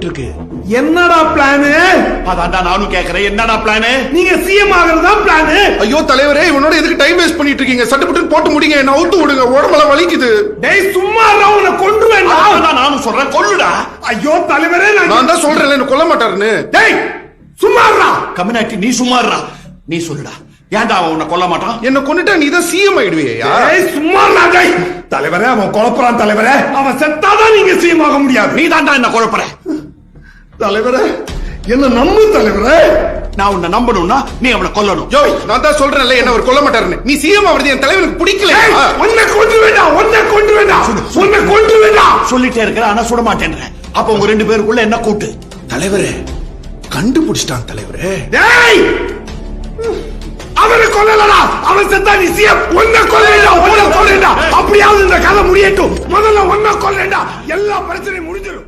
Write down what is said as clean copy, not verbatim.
இருக்கு. என்னடா பிளானு? அதான்டா நானும் கேக்குறேன், என்னடா பிளானு? நீங்க சிஎம் ஆகிறதா பிளானு? ஐயோ தலைவரே, இவனோட எதுக்கு டைம் வேஸ்ட் பண்ணிட்டு இருக்கீங்க? சட்டுப்பட்டு போட்டு முடிங்க, என்ன அவுத்து விடுங்க, உடம்பெல்லாம் வலிக்குது. டேய் சும்மா இருடா, உன்னை கொன்றுவேன்டா. அதான் நானும் சொல்றேன், கொல்லுடா. ஐயோ தலைவரே, நான் தான் சொல்றேன் என்ன கொல்ல மாட்டாருன்னு. டேய் சும்மா இருடா. கம்யூனிட்டி நீ சும்மா இருடா. நீ சொல்லுடா, ஏன்டா அவன் உன்னை கொல்ல மாட்டான்? என்ன கொண்டுட்டா நீ தான் சிஎம் ஆயிடுவியா? டேய் சும்மா இருடா. டேய் தலைவரே, அவன் குழப்பறான் தலைவரே. அவன் செத்தாதான் நீங்க சிஎம் ஆக முடியாது. நீ தான்டா என்ன குழப்பற. தலைவரே என்ன நம்பு தலைவரே. நான் உன்னை நம்பணும்னா நீ அவனை கொல்லணும். யோய், நான் தான் சொல்றேன்ல என்ன அவர் கொல்ல மாட்டாருன்னு. நீ சிஎம் ஆவறது என் தலைவனுக்கு பிடிக்கல. உன்னை கொன்றுவேன்டா, உன்னை கொன்றுவேன்டா, உன்னை கொன்றுவேன்டா. சொல்லிட்டே இருக்கிற, ஆனா சுட மாட்டேன்ற. அப்ப உங்க ரெண்டு பேருக்குள்ள என்ன கூட்டு? தலைவரே கண்டுபிடிச்சிட்டான் தலைவரே. டேய் அவனை கொல்லலடா. அவன் செத்தா நீ சிஎம். உன்னை கொல்லேடா, உன்னை கொல்லேடா. அப்படியாவது இந்த கதை முடியட்டும். முதல்ல உன்னை கொல்லேடா, எல்லா பிரச்சனையும் முடிஞ்சிடும்.